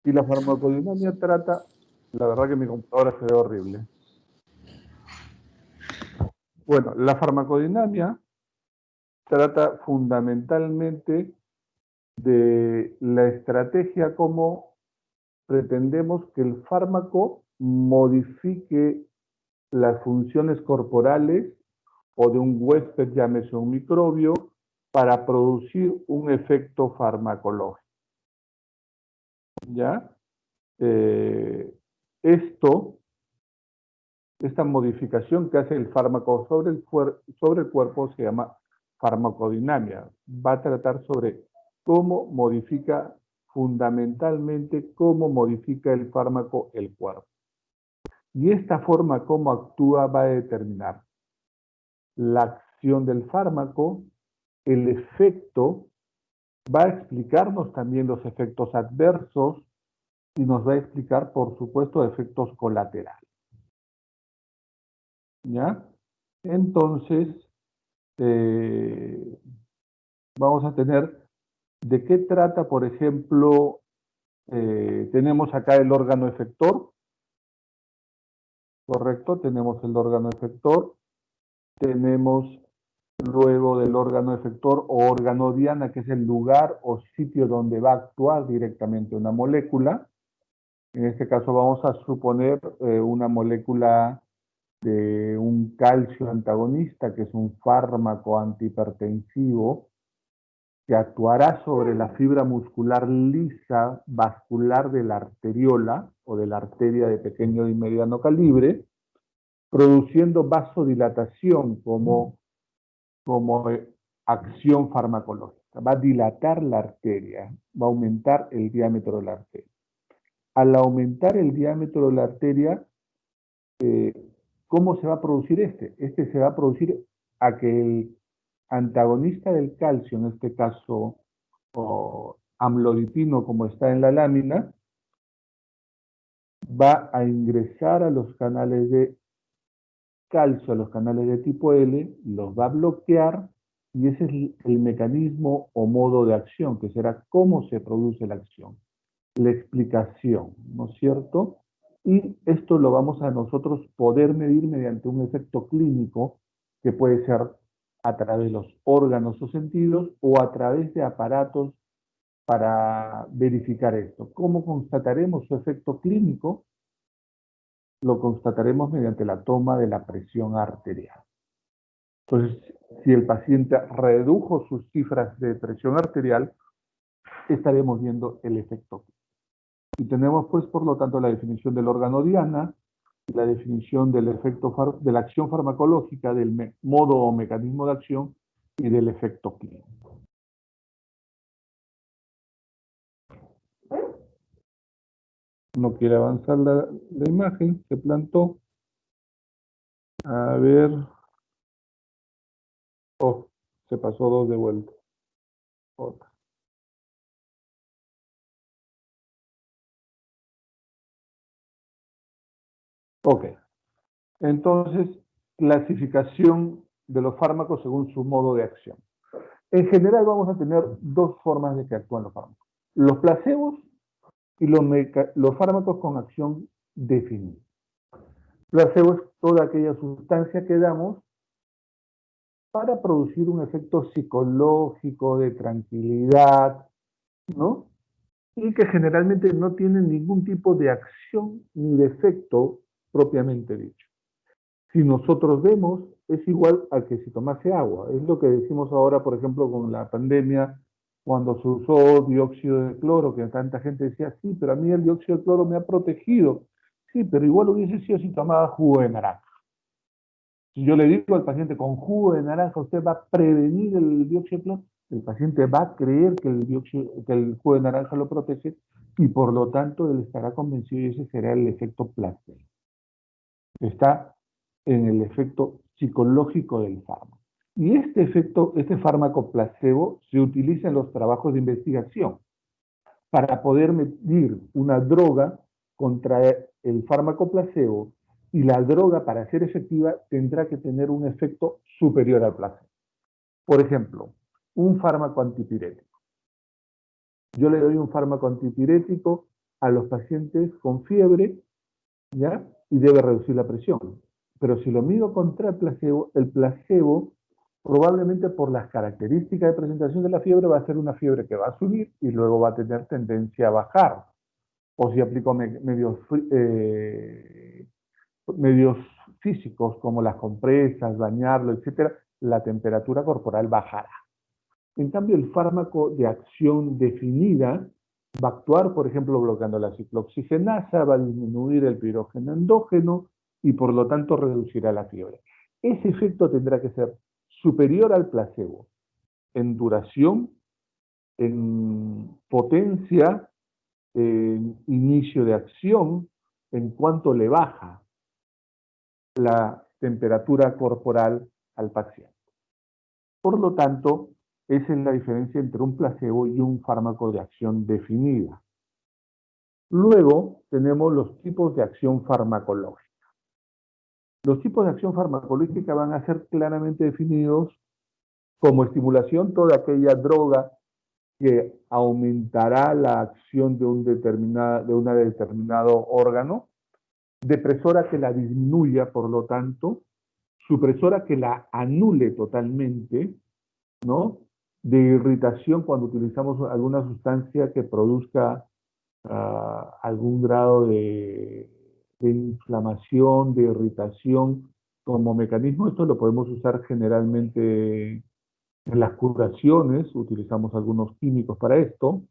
Y la farmacodinámica trata, la verdad que mi computadora se ve horrible. Bueno, la farmacodinámica trata fundamentalmente de la estrategia como pretendemos que el fármaco modifique las funciones corporales o de un huésped, llámese un microbio, para producir un efecto farmacológico. ¿Ya? Esta modificación que hace el fármaco sobre el cuerpo se llama farmacodinámica. Va a tratar sobre cómo modifica fundamentalmente, cómo modifica el fármaco el cuerpo. Y esta forma cómo actúa va a determinar la acción del fármaco, el efecto, va a explicarnos también los efectos adversos y nos va a explicar, por supuesto, efectos colaterales. ¿Ya? Entonces, vamos a tener de qué trata, por ejemplo, tenemos acá el órgano efector, ¿correcto? Tenemos el órgano efector, tenemos luego del órgano efector o órgano diana, que es el lugar o sitio donde va a actuar directamente una molécula. En este caso vamos a suponer una molécula de un calcio antagonista, que es un fármaco antihipertensivo, que actuará sobre la fibra muscular lisa vascular de la arteriola o de la arteria de pequeño y mediano calibre, produciendo vasodilatación como acción farmacológica. Va a dilatar la arteria, va a aumentar el diámetro de la arteria. Al aumentar el diámetro de la arteria, ¿cómo se va a producir este? Este se va a producir a que el antagonista del calcio, en este caso amlodipino como está en la lámina, va a ingresar a los canales de calcio, a los canales de tipo L, los va a bloquear y ese es el mecanismo o modo de acción, que será cómo se produce la acción, la explicación, ¿no es cierto? Y esto lo vamos a nosotros poder medir mediante un efecto clínico que puede ser a través de los órganos o sentidos o a través de aparatos para verificar esto. ¿Cómo constataremos su efecto clínico? Lo constataremos mediante la toma de la presión arterial. Entonces, si el paciente redujo sus cifras de presión arterial, estaremos viendo el efecto. Y tenemos, pues, por lo tanto, la definición del órgano diana, la definición del efecto de la acción farmacológica, del modo o mecanismo de acción y del efecto clínico. No quiere avanzar la imagen, se plantó. A ver. Oh, se pasó 2 de vuelta. Otra. Ok. Entonces, clasificación de los fármacos según su modo de acción. En general vamos a tener dos formas de que actúan los fármacos. Los placebos y los fármacos con acción definida. Placebo es toda aquella sustancia que damos para producir un efecto psicológico de tranquilidad, ¿no? Y que generalmente no tienen ningún tipo de acción ni de efecto propiamente dicho. Si nosotros vemos, es igual a que si tomase agua. Es lo que decimos ahora, por ejemplo, con la pandemia, cuando se usó dióxido de cloro, que tanta gente decía, sí, pero a mí el dióxido de cloro me ha protegido. Sí, pero igual hubiese sido si tomaba jugo de naranja. Si yo le digo al paciente, con jugo de naranja usted va a prevenir el dióxido de cloro, el paciente va a creer que que el jugo de naranja lo protege y por lo tanto él estará convencido y ese será el efecto placebo. Está en el efecto psicológico del fármaco. Y este fármaco placebo se utiliza en los trabajos de investigación para poder medir una droga contra el fármaco placebo y la droga para ser efectiva tendrá que tener un efecto superior al placebo. Por ejemplo, un fármaco antipirético. Yo le doy un fármaco antipirético a los pacientes con fiebre, ¿ya? Y debe reducir la presión. Pero si lo mido contra el placebo probablemente por las características de presentación de la fiebre va a ser una fiebre que va a subir y luego va a tener tendencia a bajar. O si aplico medios físicos como las compresas, bañarlo, etcétera, la temperatura corporal bajará. En cambio, el fármaco de acción definida va a actuar, por ejemplo, bloqueando la ciclooxigenasa, va a disminuir el pirógeno endógeno y por lo tanto reducirá la fiebre. Ese efecto tendrá que ser superior al placebo en duración, en potencia, en inicio de acción, en cuanto le baja la temperatura corporal al paciente. Por lo tanto, esa es la diferencia entre un placebo y un fármaco de acción definida. Luego tenemos los tipos de acción farmacológica. Los tipos de acción farmacológica van a ser claramente definidos como estimulación toda aquella droga que aumentará la acción de un determinado órgano, depresora que la disminuya, por lo tanto, supresora que la anule totalmente, ¿no? De irritación cuando utilizamos alguna sustancia que produzca algún grado de inflamación, de irritación como mecanismo. Esto lo podemos usar generalmente en las curaciones, utilizamos algunos químicos para esto.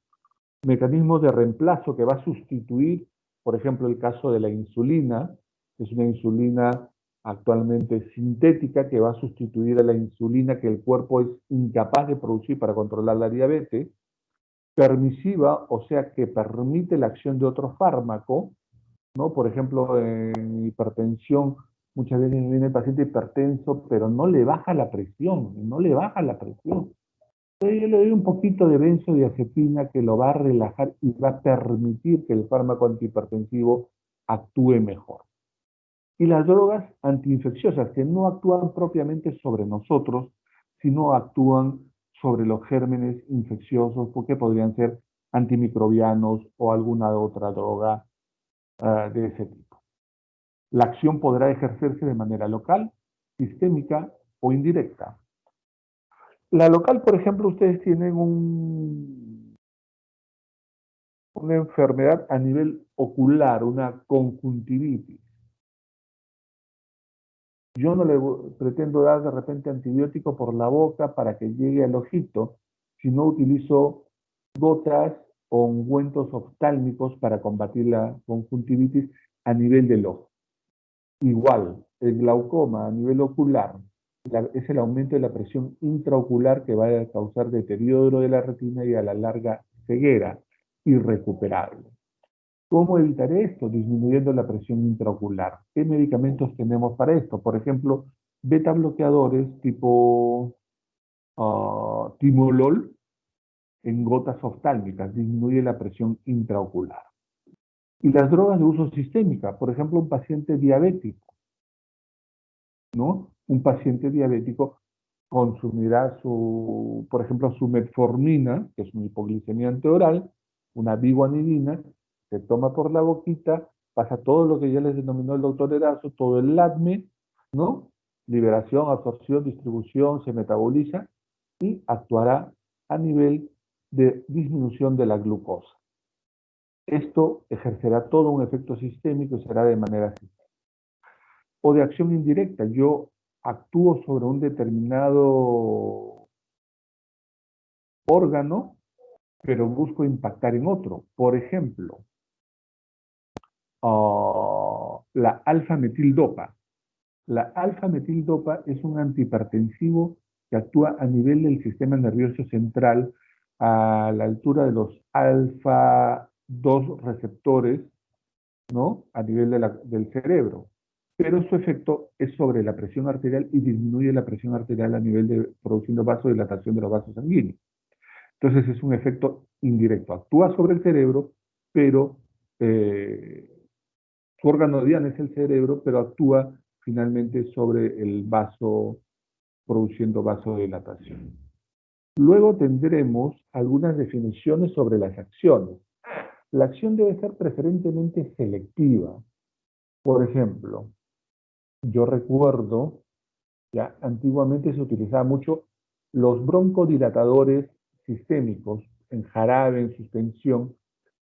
Mecanismos de reemplazo que va a sustituir, por ejemplo, el caso de la insulina, que es una insulina actualmente sintética que va a sustituir a la insulina que el cuerpo es incapaz de producir para controlar la diabetes. Permisiva, o sea que permite la acción de otro fármaco, ¿no? Por ejemplo, en hipertensión, muchas veces viene el paciente hipertenso, pero no le baja la presión, no le baja la presión. Entonces yo le doy un poquito de benzodiazepina que lo va a relajar y va a permitir que el fármaco antihipertensivo actúe mejor. Y las drogas antiinfecciosas, que no actúan propiamente sobre nosotros, sino actúan sobre los gérmenes infecciosos, porque podrían ser antimicrobianos o alguna otra droga de ese tipo. La acción podrá ejercerse de manera local, sistémica o indirecta. La local, por ejemplo, ustedes tienen una enfermedad a nivel ocular, una conjuntivitis. Yo no le pretendo dar de repente antibiótico por la boca para que llegue al ojito, sino utilizo gotas o ungüentos oftálmicos para combatir la conjuntivitis a nivel del ojo. Igual, el glaucoma a nivel ocular es el aumento de la presión intraocular que va a causar deterioro de la retina y a la larga ceguera irrecuperable. ¿Cómo evitar esto? Disminuyendo la presión intraocular. ¿Qué medicamentos tenemos para esto? Por ejemplo, beta bloqueadores tipo timolol en gotas oftálmicas, disminuye la presión intraocular. Y las drogas de uso sistémica, por ejemplo, un paciente diabético, ¿no? Un paciente diabético consumirá por ejemplo, su metformina, que es una hipoglicemiante oral, una biguanidina, se toma por la boquita, pasa todo lo que ya les denominó el doctor Erazo, todo el LADME, ¿no? Liberación, absorción, distribución, se metaboliza y actuará a nivel de disminución de la glucosa. Esto ejercerá todo un efecto sistémico y será de manera sistémica. O de acción indirecta, yo actúo sobre un determinado órgano, pero busco impactar en otro. Por ejemplo, la alfa-metildopa. La alfa-metildopa es un antihipertensivo que actúa a nivel del sistema nervioso central a la altura de los alfa-2 receptores, ¿no? A nivel del cerebro. Pero su efecto es sobre la presión arterial y disminuye la presión arterial a nivel de produciendo vasodilatación de los vasos sanguíneos. Entonces es un efecto indirecto. Actúa sobre el cerebro, pero su órgano diana es el cerebro, pero actúa finalmente sobre el vaso, produciendo vasodilatación. Luego tendremos algunas definiciones sobre las acciones. La acción debe ser preferentemente selectiva. Por ejemplo, yo recuerdo, ya antiguamente se utilizaba mucho los broncodilatadores sistémicos en jarabe, en suspensión,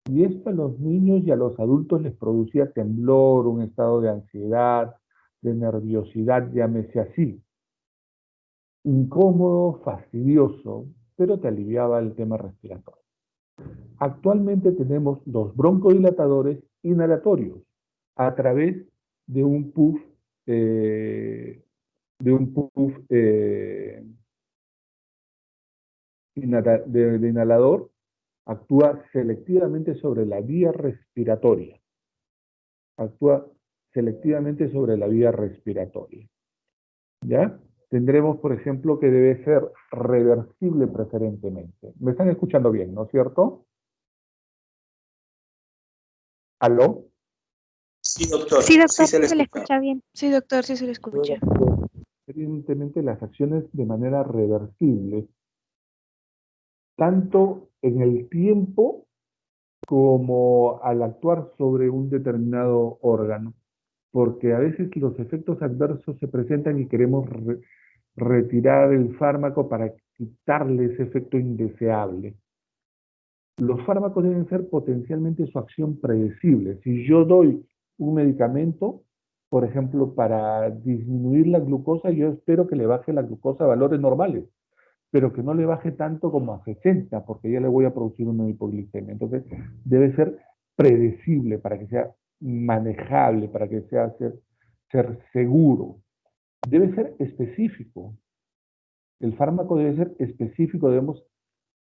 y esto a los niños y a los adultos les producía temblor, un estado de ansiedad, de nerviosidad, llámese así. Incómodo, fastidioso, pero te aliviaba el tema respiratorio. Actualmente tenemos los broncodilatadores inhalatorios a través de un puff, eh, de un puff de inhalador, actúa selectivamente sobre la vía respiratoria. Actúa selectivamente sobre la vía respiratoria. ¿Ya? Tendremos, por ejemplo, que debe ser reversible preferentemente. ¿Me están escuchando bien, no es cierto? ¿Aló? Sí, doctor. Sí, Sí doctor, se le se le escucha. escucha bien. Sí, doctor, sí se le escucha. Evidentemente las acciones de manera reversible, tanto en el tiempo como al actuar sobre un determinado órgano, porque a veces los efectos adversos se presentan y queremos retirar el fármaco para quitarle ese efecto indeseable. Los fármacos deben ser potencialmente su acción predecible. Si yo doy un medicamento, por ejemplo, para disminuir la glucosa, yo espero que le baje la glucosa a valores normales, pero que no le baje tanto como a 60, porque ya le voy a producir una hipoglicemia. Entonces, debe ser predecible para que sea manejable, para que sea ser seguro. Debe ser específico. El fármaco debe ser específico, debemos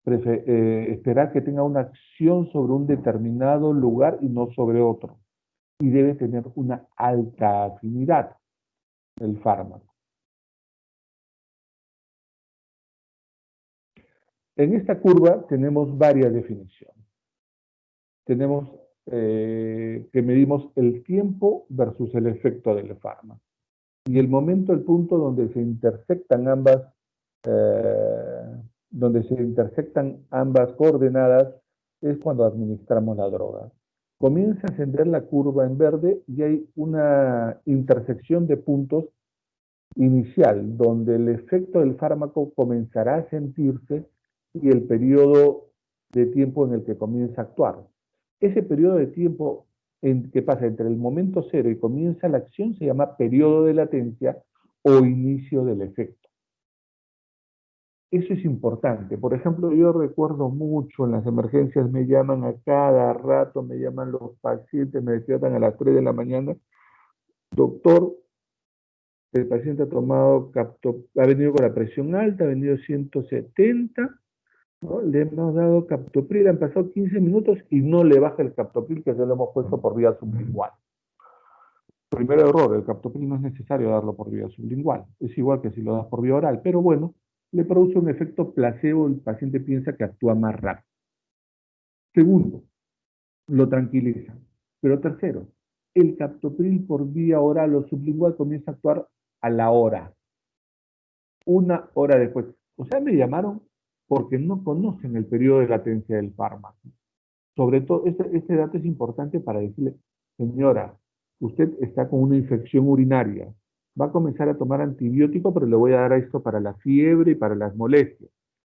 esperar que tenga una acción sobre un determinado lugar y no sobre otro. Y debe tener una alta afinidad el fármaco. En esta curva tenemos varias definiciones. Tenemos que medimos el tiempo versus el efecto del fármaco. Y el momento, el punto donde se intersectan ambas coordenadas es cuando administramos la droga. Comienza a ascender la curva en verde y hay una intersección de puntos inicial, donde el efecto del fármaco comenzará a sentirse y el periodo de tiempo en el que comienza a actuar. Ese periodo de tiempo que pasa entre el momento cero y comienza la acción se llama periodo de latencia o inicio del efecto. Eso es importante. Por ejemplo, yo recuerdo mucho en las emergencias, me llaman a cada rato, me llaman los pacientes, me despiertan a las 3 de la mañana. Doctor, el paciente ha venido con la presión alta, ha venido 170, ¿no? Le hemos dado captopril, han pasado 15 minutos y no le baja el captopril que ya lo hemos puesto por vía sublingual. Primer error, el captopril no es necesario darlo por vía sublingual. Es igual que si lo das por vía oral, pero bueno, le produce un efecto placebo, el paciente piensa que actúa más rápido. Segundo, lo tranquiliza. Pero tercero, el captopril por vía oral o sublingual comienza a actuar a la hora. Una hora después. O sea, me llamaron porque no conocen el periodo de latencia del fármaco. Sobre todo, este dato es importante para decirle, señora, usted está con una infección urinaria, va a comenzar a tomar antibiótico, pero le voy a dar esto para la fiebre y para las molestias,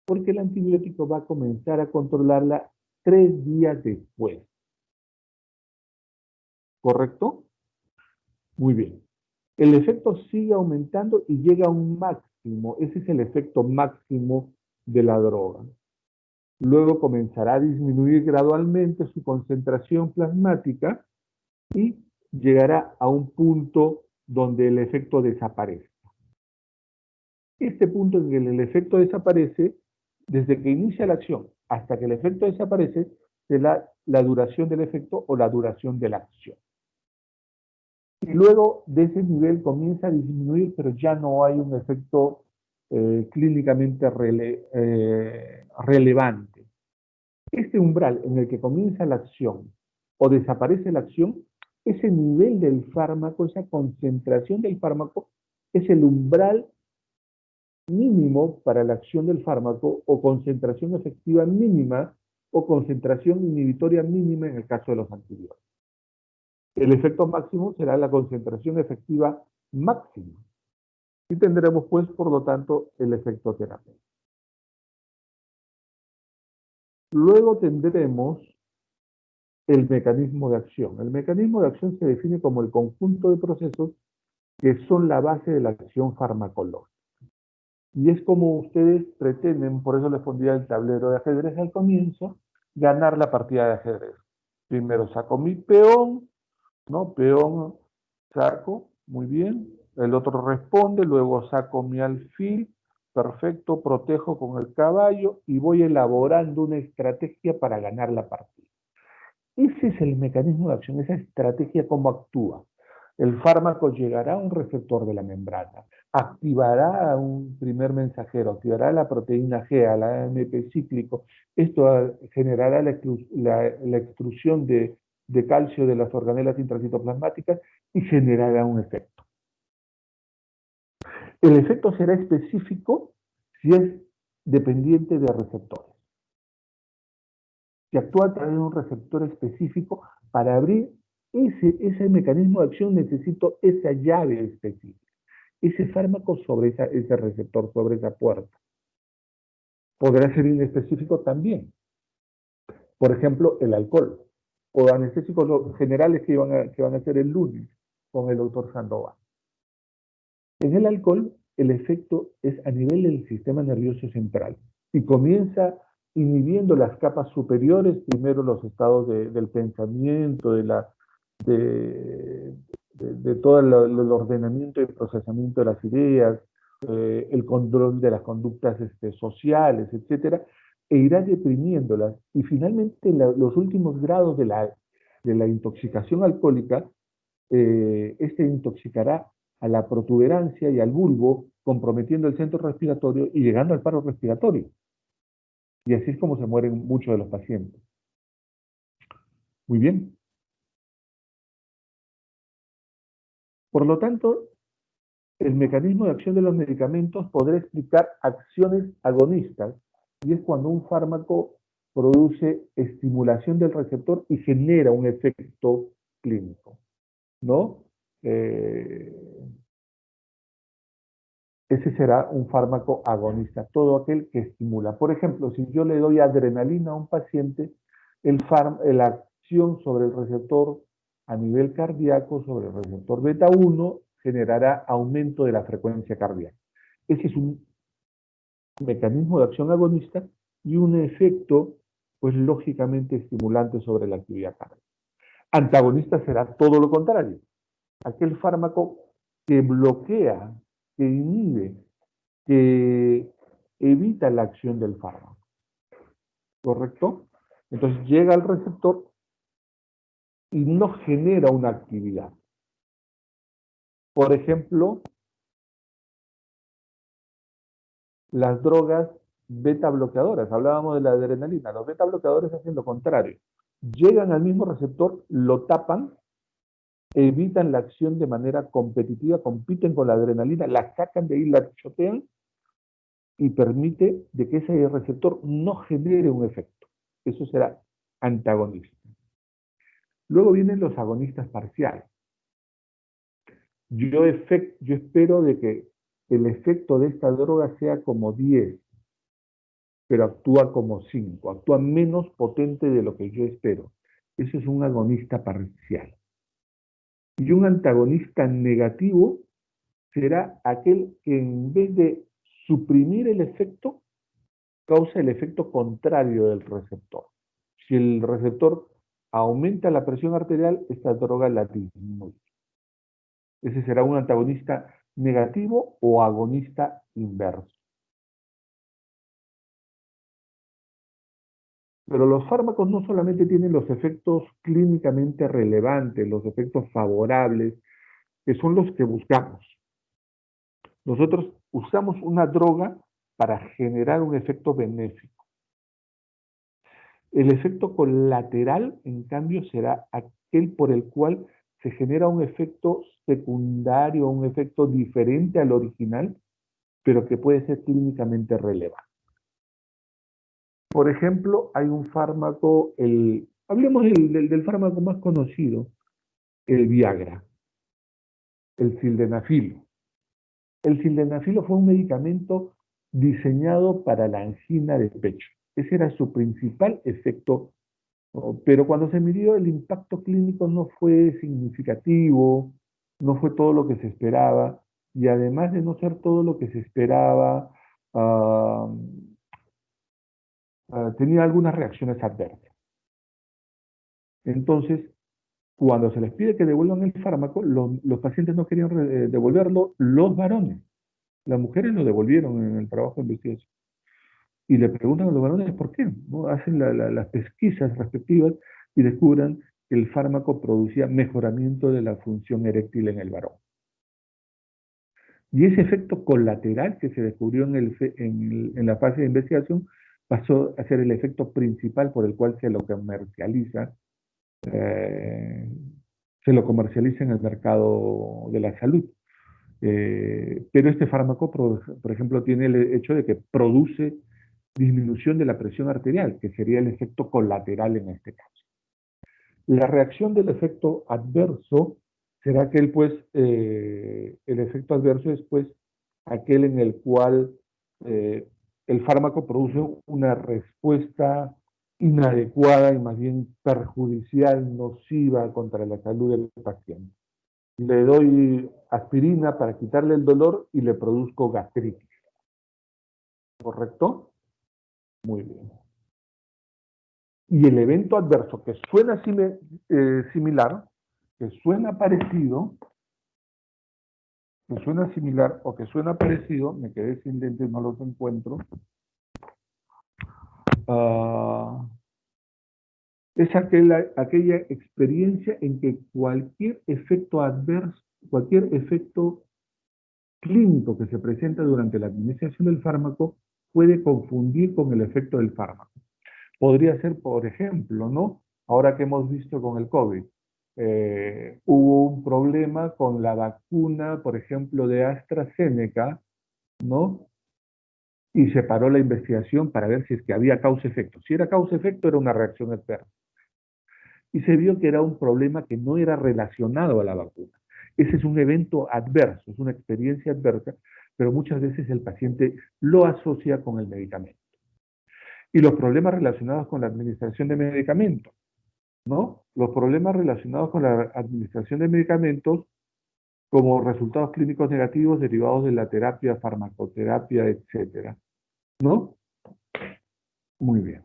porque el antibiótico va a comenzar a controlarla 3 días después. ¿Correcto? Muy bien. El efecto sigue aumentando y llega a un máximo. Ese es el efecto máximo de la droga. Luego comenzará a disminuir gradualmente su concentración plasmática y llegará a un punto donde el efecto desaparece. Este punto en el que el efecto desaparece, desde que inicia la acción hasta que el efecto desaparece, es la duración del efecto o la duración de la acción. Y luego de ese nivel comienza a disminuir, pero ya no hay un efecto clínicamente relevante. Este umbral en el que comienza la acción o desaparece la acción, ese nivel del fármaco, esa concentración del fármaco, es el umbral mínimo para la acción del fármaco o concentración efectiva mínima o concentración inhibitoria mínima en el caso de los antibióticos. El efecto máximo será la concentración efectiva máxima. Y tendremos, pues, por lo tanto, el efecto terapéutico. Luego tendremos el mecanismo de acción. El mecanismo de acción se define como el conjunto de procesos que son la base de la acción farmacológica. Y es como ustedes pretenden, por eso les pondría el tablero de ajedrez al comienzo, ganar la partida de ajedrez. Primero saco mi peón, ¿no? Peón, saco, muy bien. El otro responde, luego saco mi alfil, perfecto, protejo con el caballo y voy elaborando una estrategia para ganar la partida. Ese es el mecanismo de acción, esa estrategia cómo actúa. El fármaco llegará a un receptor de la membrana, activará a un primer mensajero, activará la proteína G, al AMP cíclico. Esto generará la extrusión de calcio de las organelas intracitoplasmáticas y generará un efecto. El efecto será específico si es dependiente de receptores. Si actúa a través de un receptor específico, para abrir ese mecanismo de acción necesito esa llave específica, ese fármaco sobre ese receptor, sobre esa puerta. Podrá ser inespecífico también. Por ejemplo, el alcohol o anestésicos generales que van a hacer el lunes con el doctor Sandoval. En el alcohol, el efecto es a nivel del sistema nervioso central y comienza inhibiendo las capas superiores, primero los estados del pensamiento, de todo el ordenamiento y procesamiento de las ideas, el control de las conductas sociales, etcétera, e irá deprimiéndolas. Y finalmente, los últimos grados de la intoxicación alcohólica, intoxicará a la protuberancia y al bulbo, comprometiendo el centro respiratorio y llegando al paro respiratorio. Y así es como se mueren muchos de los pacientes. Muy bien. Por lo tanto, el mecanismo de acción de los medicamentos podrá explicar acciones agonistas, y es cuando un fármaco produce estimulación del receptor y genera un efecto clínico, ¿no? Ese será un fármaco agonista, todo aquel que estimula. Por ejemplo, si yo le doy adrenalina a un paciente, la acción sobre el receptor a nivel cardíaco, sobre el receptor beta 1, generará aumento de la frecuencia cardíaca. Ese es un mecanismo de acción agonista y un efecto, pues lógicamente estimulante sobre la actividad cardíaca. Antagonista será todo lo contrario. Aquel fármaco que bloquea, que inhibe, que evita la acción del fármaco. ¿Correcto? Entonces llega al receptor y no genera una actividad. Por ejemplo, las drogas beta bloqueadoras. Hablábamos de la adrenalina. Los beta bloqueadores hacen lo contrario. Llegan al mismo receptor, lo tapan, evitan la acción de manera competitiva, compiten con la adrenalina, la sacan de ahí, la chotean y permite de que ese receptor no genere un efecto. Eso será antagonista. Luego vienen los agonistas parciales. Yo espero de que el efecto de esta droga sea como 10, pero actúa como 5, actúa menos potente de lo que yo espero. Eso es un agonista parcial. Y un antagonista negativo será aquel que en vez de suprimir el efecto, causa el efecto contrario del receptor. Si el receptor aumenta la presión arterial, esta droga la disminuye. Ese será un antagonista negativo o agonista inverso. Pero los fármacos no solamente tienen los efectos clínicamente relevantes, los efectos favorables, que son los que buscamos. Nosotros usamos una droga para generar un efecto benéfico. El efecto colateral, en cambio, será aquel por el cual se genera un efecto secundario, un efecto diferente al original, pero que puede ser clínicamente relevante. Por ejemplo, hay un fármaco, hablemos del fármaco más conocido, el Viagra, el sildenafilo. El sildenafilo fue un medicamento diseñado para la angina de pecho. Ese era su principal efecto, ¿no? Pero cuando se midió el impacto clínico no fue significativo, no fue todo lo que se esperaba, y además de no ser todo lo que se esperaba, ah, tenía algunas reacciones adversas. Entonces, cuando se les pide que devuelvan el fármaco, los pacientes no querían devolverlo, los varones. Las mujeres lo devolvieron en el trabajo de investigación. Y le preguntan a los varones por qué, ¿no? Hacen las pesquisas respectivas y descubran que el fármaco producía mejoramiento de la función eréctil en el varón. Y ese efecto colateral que se descubrió en la fase de investigación pasó a ser el efecto principal por el cual eh, se lo comercializa en el mercado de la salud. Pero este fármaco, por ejemplo, tiene el hecho de que produce disminución de la presión arterial, que sería el efecto colateral en este caso. La reacción del efecto adverso será aquel, pues, el efecto adverso es, pues, aquel en el cual el fármaco produce una respuesta inadecuada y más bien perjudicial, nociva contra la salud del paciente. Le doy aspirina para quitarle el dolor y le produzco gastritis. ¿Correcto? Muy bien. Y el evento adverso que suena similar, que suena parecido, que suena similar o que suena parecido, me quedé sin lentes, no los encuentro, es aquella experiencia en que cualquier efecto adverso, cualquier efecto clínico que se presenta durante la administración del fármaco puede confundir con el efecto del fármaco. Podría ser, por ejemplo, ¿no? Ahora que hemos visto con el COVID, hubo un problema con la vacuna, por ejemplo, de AstraZeneca, ¿no? Y se paró la investigación para ver si es que había causa-efecto. Si era causa-efecto, era una reacción adversa. Y se vio que era un problema que no era relacionado a la vacuna. Ese es un evento adverso, es una experiencia adversa, pero muchas veces el paciente lo asocia con el medicamento. Y los problemas relacionados con la administración de medicamentos, ¿no? Los problemas relacionados con la administración de medicamentos como resultados clínicos negativos derivados de la terapia, farmacoterapia, etcétera, ¿no? Muy bien.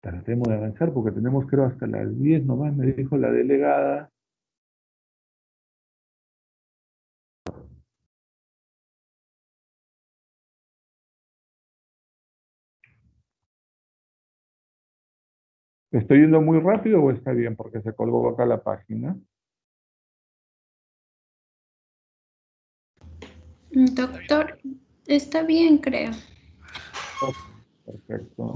Tratemos de avanzar porque tenemos, creo, hasta las 10 nomás, me dijo la delegada. ¿Estoy yendo muy rápido o está bien? Porque se colgó acá la página. Doctor, está bien, creo. Ok, perfecto.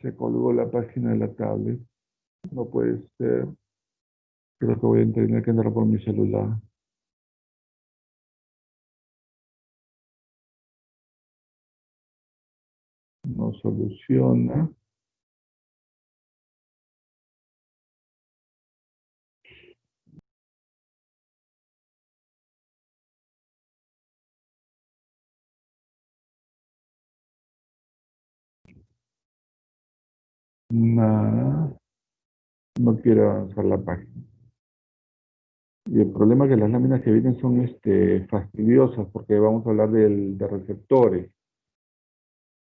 Se colgó la página de la tablet. No puede ser. Creo que voy a tener que entrar por mi celular. No soluciona. Nada. No quiere avanzar la página. Y el problema es que las láminas que vienen son fastidiosas porque vamos a hablar de receptores.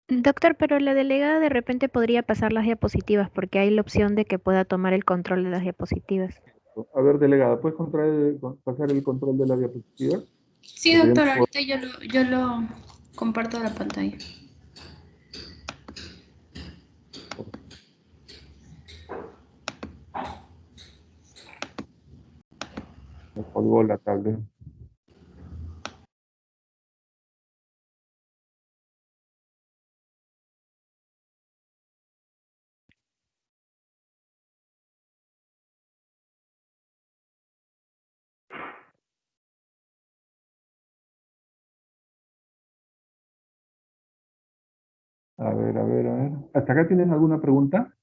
Doctor, pero la delegada de repente podría pasar las diapositivas porque hay la opción de que pueda tomar el control de las diapositivas. A ver, delegada, ¿puedes pasar el control de la diapositiva? Sí, Porque yo no doctor, puedo. ahorita yo lo comparto la pantalla. Me colgó la tablet. A ver, a ver, a ver. ¿Hasta acá tienen alguna pregunta?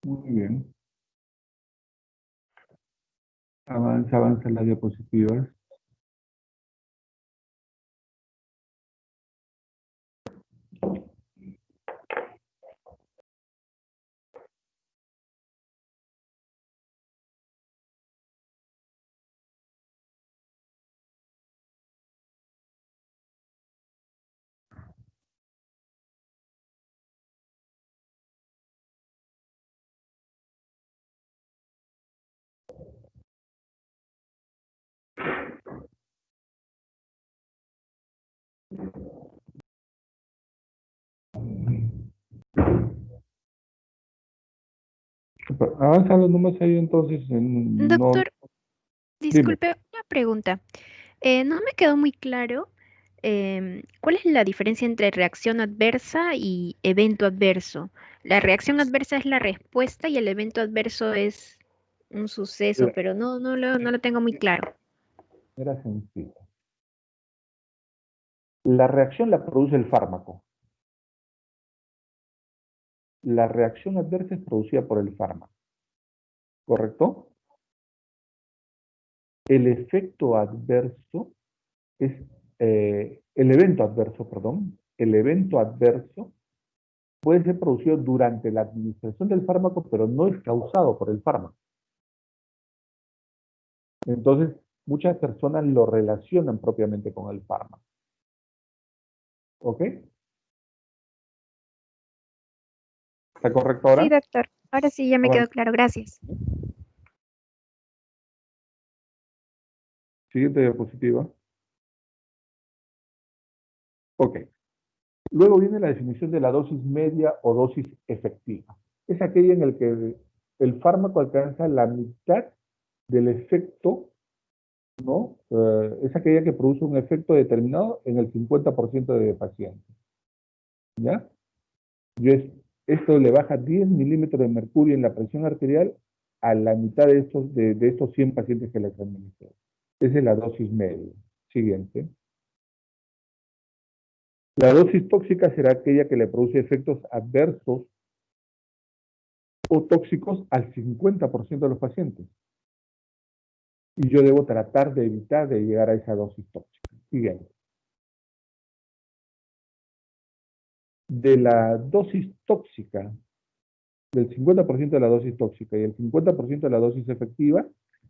Muy bien. Avanza, avanza las diapositivas. Avanza los números ahí entonces. No, Doctor, dime. disculpe, una pregunta. No me quedó muy claro cuál es la diferencia entre reacción adversa y evento adverso. La reacción adversa es la respuesta y el evento adverso es un suceso, Mira, pero no lo tengo muy claro. era sencillo. La reacción la produce el fármaco. La reacción adversa es producida por el fármaco. ¿Correcto? El efecto adverso es, el evento adverso, perdón, el evento adverso puede ser producido durante la administración del fármaco, pero no es causado por el fármaco. Entonces, muchas personas lo relacionan propiamente con el fármaco. ¿Ok? ¿Está correcto Sí, ahora? doctor. Ahora sí ya me Avanza. quedó claro. Gracias. Siguiente diapositiva. Ok. Luego viene la definición de la dosis media o dosis efectiva. Es aquella en la que el fármaco alcanza la mitad del efecto, ¿no? Es aquella que produce un efecto determinado en el 50% de pacientes. ¿Ya? Esto le baja 10 milímetros de mercurio en la presión arterial a la mitad de estos 100 pacientes que les administré. Esa es la dosis media. Siguiente. La dosis tóxica será aquella que le produce efectos adversos o tóxicos al 50% de los pacientes. Y yo debo tratar de evitar de llegar a esa dosis tóxica. Siguiente. De la dosis tóxica, del 50% de la dosis tóxica y el 50% de la dosis efectiva,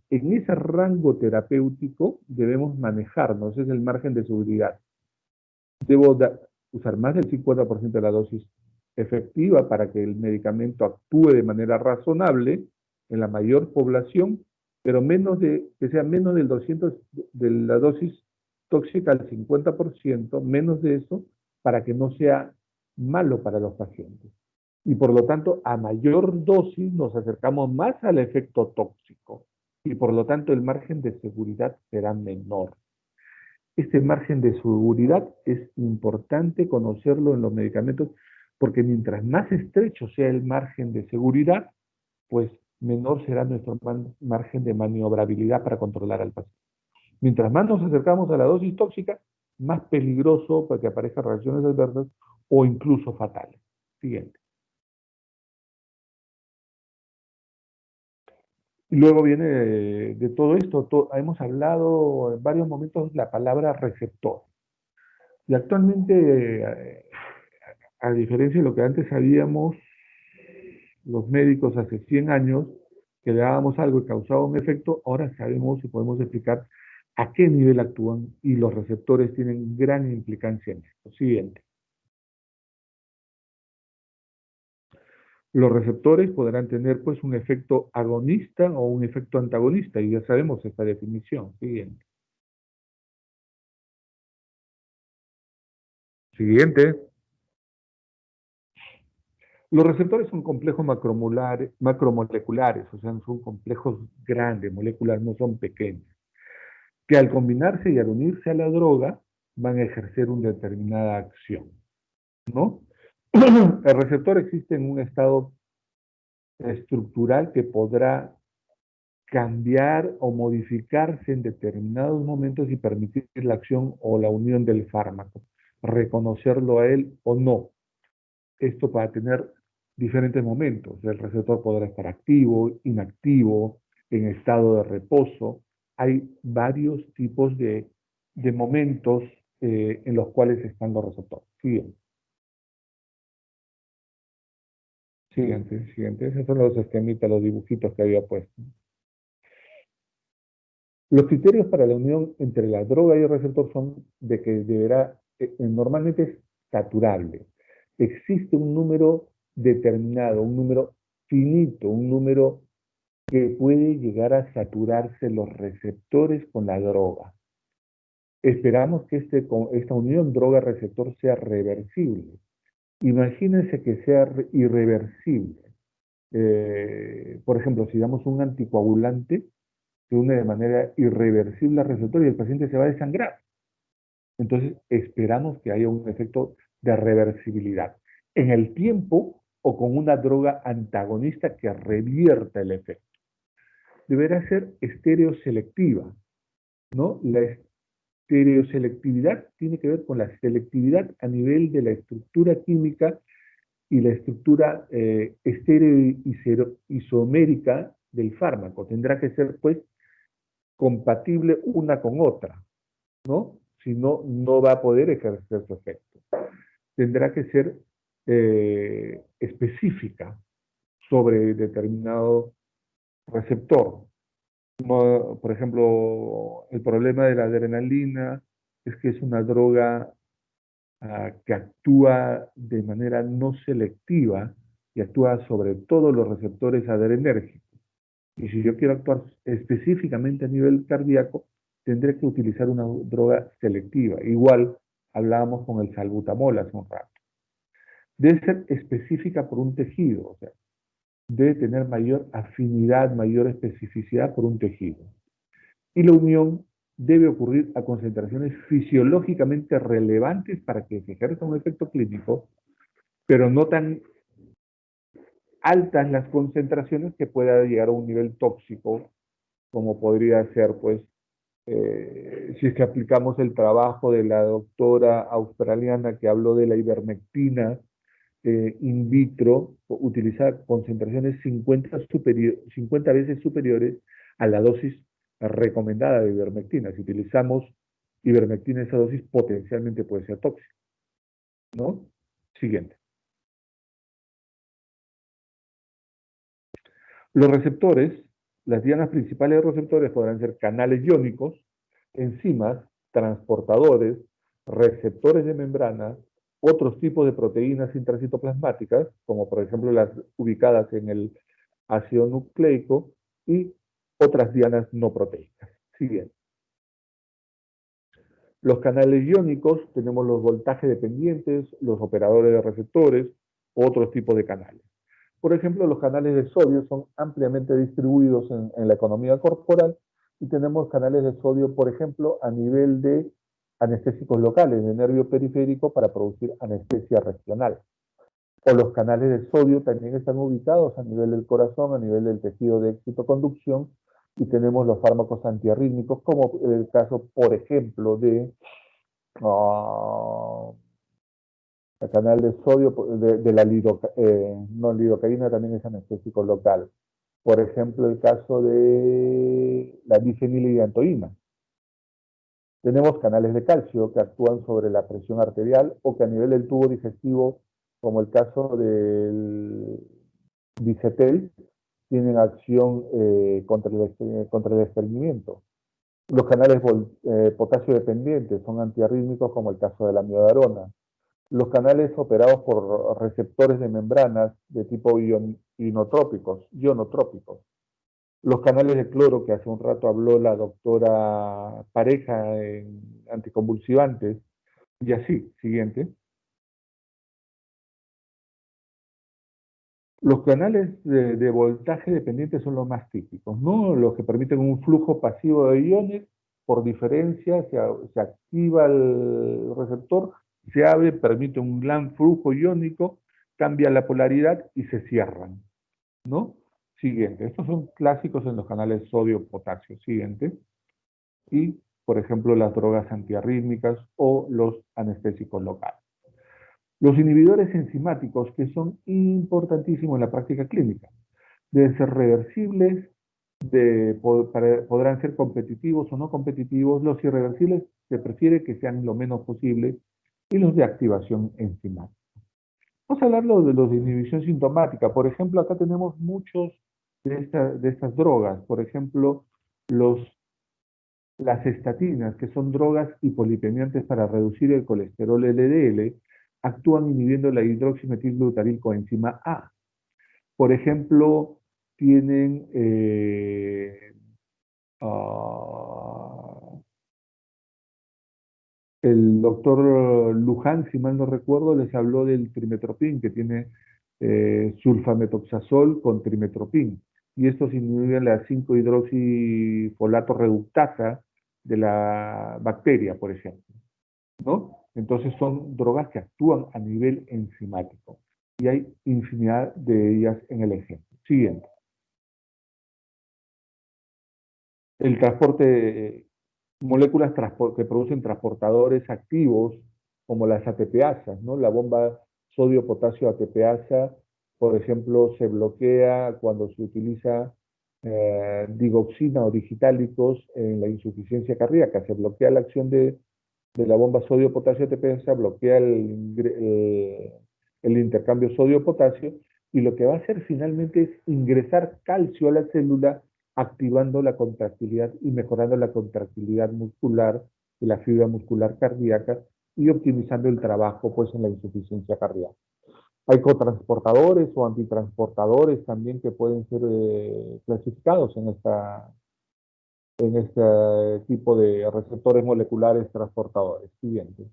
en ese rango terapéutico debemos manejarnos, es el margen de seguridad. Debo usar más del 50% de la dosis efectiva para que el medicamento actúe de manera razonable en la mayor población, pero que sea menos del 200 de la dosis tóxica al 50%, menos de eso, para que no sea malo para los pacientes. Y por lo tanto, a mayor dosis nos acercamos más al efecto tóxico y por lo tanto el margen de seguridad será menor. Este margen de seguridad es importante conocerlo en los medicamentos porque mientras más estrecho sea el margen de seguridad, pues menor será nuestro margen de maniobrabilidad para controlar al paciente. Mientras más nos acercamos a la dosis tóxica, más peligroso para que aparezcan reacciones adversas o incluso fatales. Siguiente. Luego viene de todo esto, hemos hablado en varios momentos la palabra receptor. Y actualmente, a diferencia de lo que antes sabíamos, los médicos hace 100 años, que le dábamos algo y causaba un efecto, ahora sabemos y podemos explicar a qué nivel actúan y los receptores tienen gran implicancia en esto. Siguiente. Los receptores podrán tener pues un efecto agonista o un efecto antagonista y ya sabemos esta definición. Siguiente. Siguiente. Los receptores son complejos macromoleculares, o sea, son complejos grandes, moléculas no son pequeñas, que al combinarse y al unirse a la droga van a ejercer una determinada acción, ¿no? El receptor existe en un estado estructural que podrá cambiar o modificarse en determinados momentos y permitir la acción o la unión del fármaco, reconocerlo a él o no. Esto para tener diferentes momentos. El receptor podrá estar activo, inactivo, en estado de reposo. Hay varios tipos de momentos en los cuales están los receptores. Siguiente. Siguiente. Esos son los esquemitas, los dibujitos que había puesto. Los criterios para la unión entre la droga y el receptor son de que deberá, normalmente es saturable. Existe un número determinado, un número finito, un número que puede llegar a saturarse los receptores con la droga. Esperamos que esta unión droga-receptor sea reversible. Imagínense que sea irreversible. Por ejemplo, si damos un anticoagulante, se une de manera irreversible al receptor y el paciente se va a desangrar. Entonces, esperamos que haya un efecto de reversibilidad en el tiempo o con una droga antagonista que revierta el efecto. Deberá ser estereoselectiva, ¿no? La estereoselectividad tiene que ver con la selectividad a nivel de la estructura química y la estructura estereoisomérica del fármaco. Tendrá que ser, pues, compatible una con otra, ¿no? Si no, no va a poder ejercer su efecto. Tendrá que ser específica sobre determinado receptor. Como, por ejemplo, el problema de la adrenalina es que es una droga que actúa de manera no selectiva y actúa sobre todos los receptores adrenérgicos. Y si yo quiero actuar específicamente a nivel cardíaco, tendré que utilizar una droga selectiva. Igual hablábamos con el salbutamol hace un rato. Debe ser específica por un tejido, o sea, debe tener mayor afinidad, mayor especificidad por un tejido. Y la unión debe ocurrir a concentraciones fisiológicamente relevantes para que se ejerza un efecto clínico, pero no tan altas las concentraciones que pueda llegar a un nivel tóxico, como podría ser, pues, si es que aplicamos el trabajo de la doctora australiana que habló de la ivermectina in vitro, utilizar concentraciones 50 veces superiores a la dosis recomendada de ivermectina. Si utilizamos ivermectina, esa dosis potencialmente puede ser tóxica, ¿no? Siguiente. Los receptores, las dianas principales de los receptores podrán ser canales iónicos, enzimas, transportadores, receptores de membrana, otros tipos de proteínas intracitoplasmáticas, como por ejemplo las ubicadas en el ácido nucleico, y otras dianas no proteicas. Siguiente. Los canales iónicos, tenemos los voltajes dependientes, los operadores de receptores, otros tipos de canales. Por ejemplo, los canales de sodio son ampliamente distribuidos en la economía corporal y tenemos canales de sodio, por ejemplo, a nivel de anestésicos locales, de nervio periférico para producir anestesia regional. O los canales de sodio también están ubicados a nivel del corazón, a nivel del tejido de excitoconducción, y tenemos los fármacos antiarrítmicos, como el caso, por ejemplo, de el canal de sodio de la lidocaína también es anestésico local. Por ejemplo, el caso de la difenilidantoína. Tenemos canales de calcio que actúan sobre la presión arterial o que a nivel del tubo digestivo, como el caso del dicetel, tienen acción contra el estreñimiento. Los canales potasio dependientes son antiarrítmicos, como el caso de la amiodarona. Los canales operados por receptores de membranas de tipo ionotrópicos. Los canales de cloro, que hace un rato habló la doctora Pareja en anticonvulsivantes, y así. Siguiente. Los canales de voltaje dependiente son los más típicos, ¿no? Los que permiten un flujo pasivo de iones, por diferencia, se activa el receptor, se abre, permite un gran flujo iónico, cambia la polaridad y se cierran, ¿no? Siguiente. Estos son clásicos en los canales sodio-potasio. Siguiente. Y, por ejemplo, las drogas antiarrítmicas o los anestésicos locales. Los inhibidores enzimáticos, que son importantísimos en la práctica clínica, deben ser reversibles, podrán ser competitivos o no competitivos. Los irreversibles se prefiere que sean lo menos posible, y los de activación enzimática. Vamos a hablar de los de inhibición sintomática. Por ejemplo, acá tenemos muchos de estas drogas. Por ejemplo, las estatinas, que son drogas hipolipemiantes para reducir el colesterol LDL, actúan inhibiendo la hidroximetilglutaril coenzima A. Por ejemplo, tienen el doctor Luján, si mal no recuerdo, les habló del trimetropin, que tiene sulfametoxazol con trimetropin. Y estos inhiben la 5-hidroxifolato reductasa de la bacteria, por ejemplo, ¿no? Entonces son drogas que actúan a nivel enzimático. Y hay infinidad de ellas en el ejemplo. Siguiente. El transporte, moléculas que producen transportadores activos, como las ATPasas, ¿no? La bomba sodio-potasio ATPasa, por ejemplo, se bloquea cuando se utiliza digoxina o digitálicos en la insuficiencia cardíaca. Se bloquea la acción de la bomba sodio-potasio ATPasa, bloquea el intercambio sodio-potasio, y lo que va a hacer finalmente es ingresar calcio a la célula, activando la contractilidad y mejorando la contractilidad muscular de la fibra muscular cardíaca y optimizando el trabajo pues en la insuficiencia cardíaca. Hay cotransportadores o antitransportadores también que pueden ser clasificados en este tipo de receptores moleculares transportadores. Siguiente.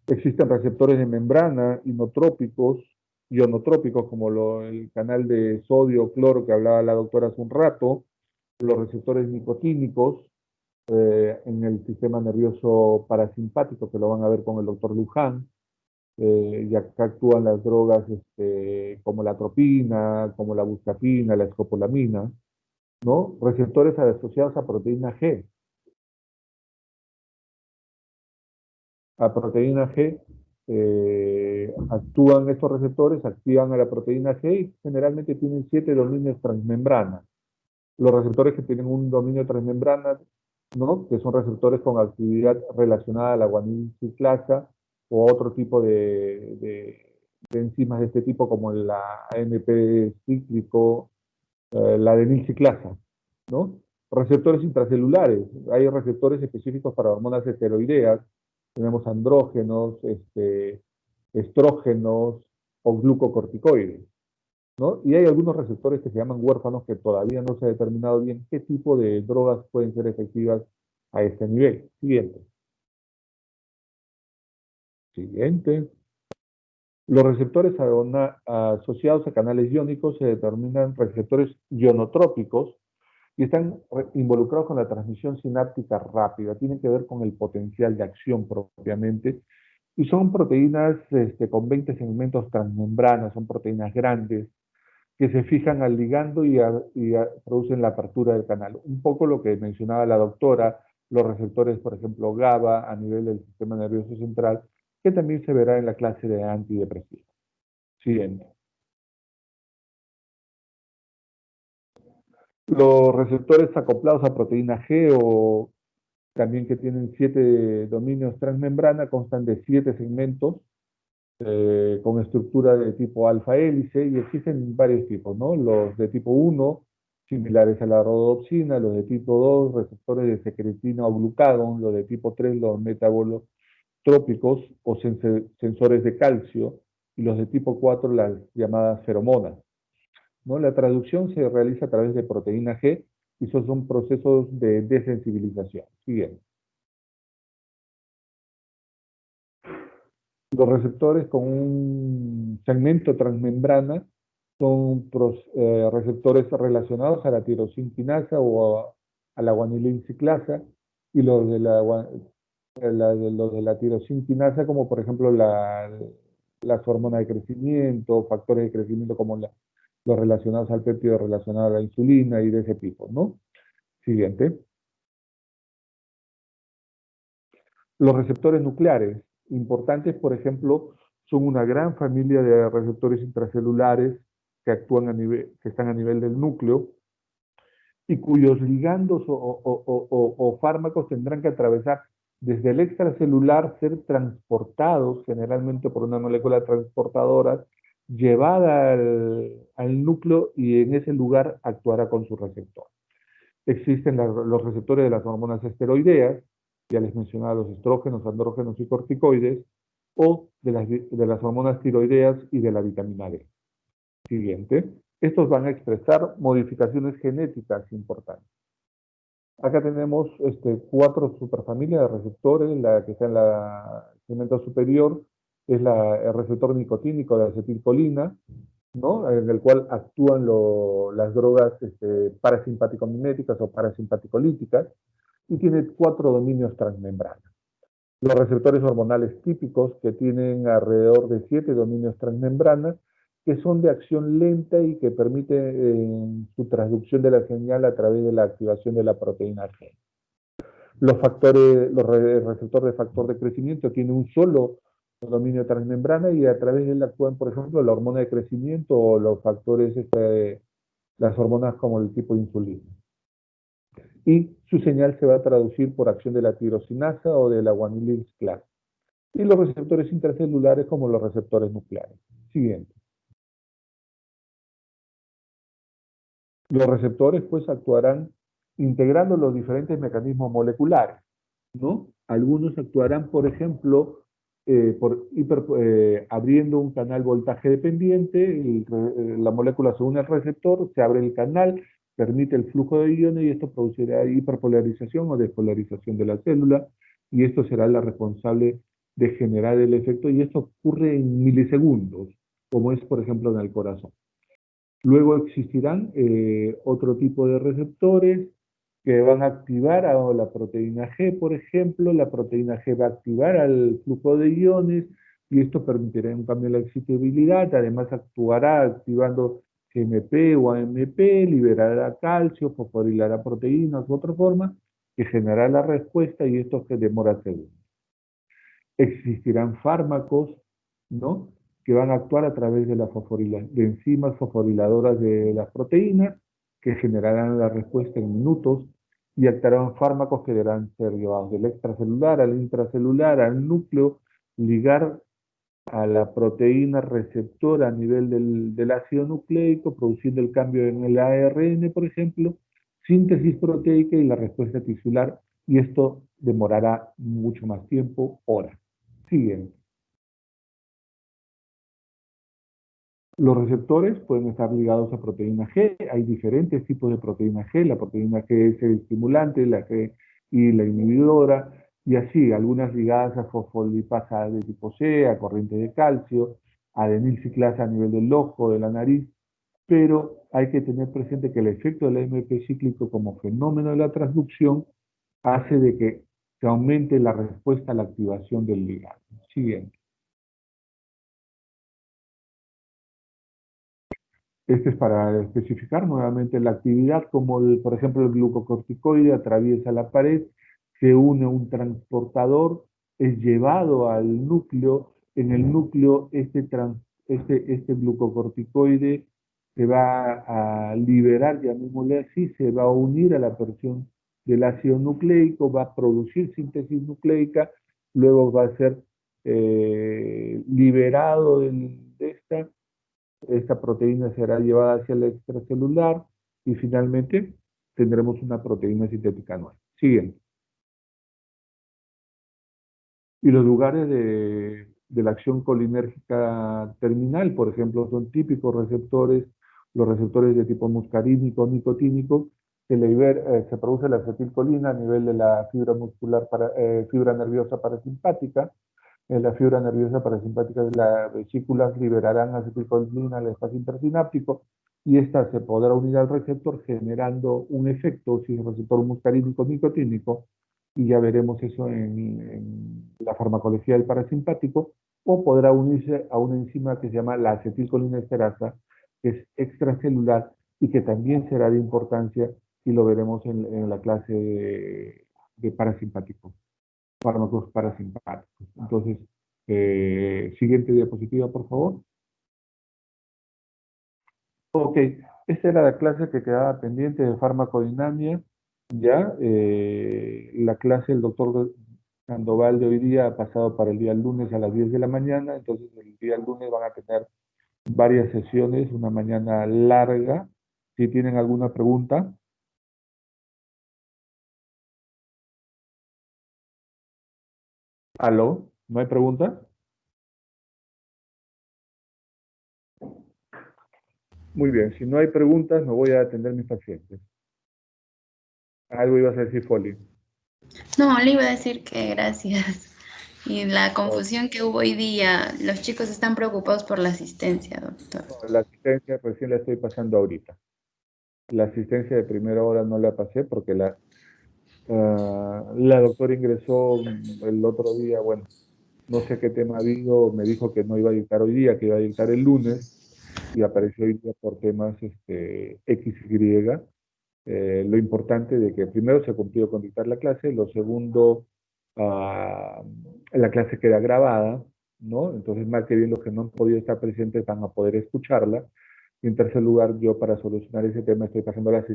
Existen receptores de membrana inotrópicos, ionotrópicos, como el canal de sodio, cloro que hablaba la doctora hace un rato, los receptores nicotínicos en el sistema nervioso parasimpático, que lo van a ver con el doctor Luján, y acá actúan las drogas como la atropina, como la buscapina, la escopolamina, ¿no? Receptores asociados a proteína G. A proteína G actúan estos receptores, activan a la proteína G y generalmente tienen 7 dominios transmembrana. Los receptores que tienen un dominio transmembrana, ¿no? Que son receptores con actividad relacionada a la guanilciclasa o otro tipo de enzimas de este tipo, como la AMP cíclico, la adenilciclasa, ¿no? Receptores intracelulares. Hay receptores específicos para hormonas esteroideas. Tenemos andrógenos, estrógenos o glucocorticoides, ¿no? Y hay algunos receptores que se llaman huérfanos, que todavía no se ha determinado bien qué tipo de drogas pueden ser efectivas a este nivel. Siguiente. Siguiente. Los receptores asociados a canales iónicos se determinan receptores ionotrópicos y están involucrados con la transmisión sináptica rápida. Tienen que ver con el potencial de acción propiamente. Y son proteínas con 20 segmentos transmembranas, son proteínas grandes que se fijan al ligando y producen la apertura del canal. Un poco lo que mencionaba la doctora, los receptores, por ejemplo, GABA a nivel del sistema nervioso central, que también se verá en la clase de antidepresivos. Siguiente. Los receptores acoplados a proteína G o también que tienen 7 dominios transmembrana constan de 7 segmentos con estructura de tipo alfa hélice, y existen varios tipos, ¿no? Los de tipo 1, similares a la rodopsina; los de tipo 2, receptores de secretina o glucagón; los de tipo 3, los metabolotrópicos o sensores de calcio; y los de tipo 4, las llamadas feromonas, ¿no? La traducción se realiza a través de proteína G y esos son procesos de desensibilización. Siguiente. Los receptores con un segmento transmembrana son receptores relacionados a la tirosinquinasa o a la guanilinciclasa, y los de la tirosinquinasa, como por ejemplo las hormonas de crecimiento, factores de crecimiento como los relacionados al péptido, relacionados a la insulina y de ese tipo, ¿no? Siguiente. Los receptores nucleares, importantes, por ejemplo, son una gran familia de receptores intracelulares que actúan que están a nivel del núcleo y cuyos ligandos o fármacos tendrán que atravesar desde el extracelular, ser transportados generalmente por una molécula transportadora, llevada al núcleo y en ese lugar actuará con su receptor. Existen los receptores de las hormonas esteroideas, ya les mencionaba los estrógenos, andrógenos y corticoides, o de las hormonas tiroideas y de la vitamina D. Siguiente. Estos van a expresar modificaciones genéticas importantes. Acá tenemos 4 superfamilias de receptores. La que está en el segmento superior es el receptor nicotínico de acetilcolina, ¿no? En el cual actúan las drogas parasimpático-miméticas o parasimpaticolíticas, y tiene 4 dominios transmembrana. Los receptores hormonales típicos, que tienen alrededor de 7 dominios transmembrana, que son de acción lenta y que permiten su transducción de la señal a través de la activación de la proteína G. Los receptores de factor de crecimiento tienen un solo dominio transmembrana y a través de él actúan, por ejemplo, la hormona de crecimiento o los factores, las hormonas como el tipo de insulina. Y su señal se va a traducir por acción de la tirosinasa o de la guanylase clase. Y los receptores intracelulares como los receptores nucleares. Siguiente. Los receptores pues actuarán integrando los diferentes mecanismos moleculares, ¿no? Algunos actuarán, por ejemplo, abriendo un canal voltaje dependiente, la molécula se une al receptor, se abre el canal, permite el flujo de iones y esto producirá hiperpolarización o despolarización de la célula, y esto será la responsable de generar el efecto, y esto ocurre en milisegundos, como es, por ejemplo, en el corazón. Luego existirán otro tipo de receptores que van a activar a la proteína G, por ejemplo. La proteína G va a activar al flujo de iones y esto permitirá un cambio en la excitabilidad. Además actuará activando GMP o AMP, liberará calcio, fosforilará proteínas u otra forma que generará la respuesta y esto se demora segundos. Existirán fármacos, ¿no?, que van a actuar a través de de enzimas fosforiladoras de las proteínas, que generarán la respuesta en minutos, y actuarán fármacos que deberán ser llevados del extracelular al intracelular, al núcleo, ligar a la proteína receptora a nivel del ácido nucleico, produciendo el cambio en el ARN, por ejemplo, síntesis proteica y la respuesta tisular, y esto demorará mucho más tiempo, horas. Siguiente. Los receptores pueden estar ligados a proteína G. Hay diferentes tipos de proteína G. La proteína G es el estimulante, la G y la inhibidora, y así, algunas ligadas a fosfolipasa de tipo C, a corriente de calcio, a adenilciclasa a nivel del ojo, de la nariz, pero hay que tener presente que el efecto del AMP cíclico como fenómeno de la transducción hace de que se aumente la respuesta a la activación del ligando. Siguiente. Este es para especificar nuevamente la actividad, como por ejemplo el glucocorticoide atraviesa la pared, se une a un transportador, es llevado al núcleo, en el núcleo este glucocorticoide se va a liberar, llamémosle así, se va a unir a la porción del ácido nucleico, va a producir síntesis nucleica, luego va a ser liberado de esta proteína será llevada hacia el extracelular y finalmente tendremos una proteína sintética nueva. Siguiente. Y los lugares de la acción colinérgica terminal, por ejemplo, son típicos receptores, los receptores de tipo muscarínico, nicotínico, se produce la acetilcolina a nivel de la fibra muscular, fibra nerviosa parasimpática. En la fibra nerviosa parasimpática de las vesículas liberarán acetilcolina al espacio intersináptico y esta se podrá unir al receptor generando un efecto, si es un receptor muscarínico nicotínico, y ya veremos eso en la farmacología del parasimpático, o podrá unirse a una enzima que se llama la acetilcolinesterasa, que es extracelular y que también será de importancia y lo veremos en la clase de parasimpáticos, fármacos parasimpáticos. Entonces, siguiente diapositiva, por favor. Ok, esta era la clase que quedaba pendiente de farmacodinamia. Ya, la clase del doctor Sandoval de hoy día ha pasado para el día lunes a las 10 de la mañana, entonces el día lunes van a tener varias sesiones, una mañana larga. Si tienen alguna pregunta. ¿Aló? ¿No hay preguntas? Muy bien, si no hay preguntas, me voy a atender mis pacientes. Algo ibas a decir, Folly. No, le iba a decir que gracias. Y la No, confusión que hubo hoy día, los chicos están preocupados por la asistencia, doctor. no, la asistencia recién la estoy pasando ahorita. La asistencia de primera hora no la pasé porque la doctora ingresó el otro día, bueno, no sé qué tema ha habido, me dijo que no iba a dictar hoy día, que iba a dictar el lunes, y apareció hoy día por temas XY. Lo importante de que primero se cumplió con dictar la clase, lo segundo, la clase queda grabada, ¿no? Entonces, más que bien los que no han podido estar presentes van a poder escucharla. Y en tercer lugar, yo para solucionar ese tema estoy pasando la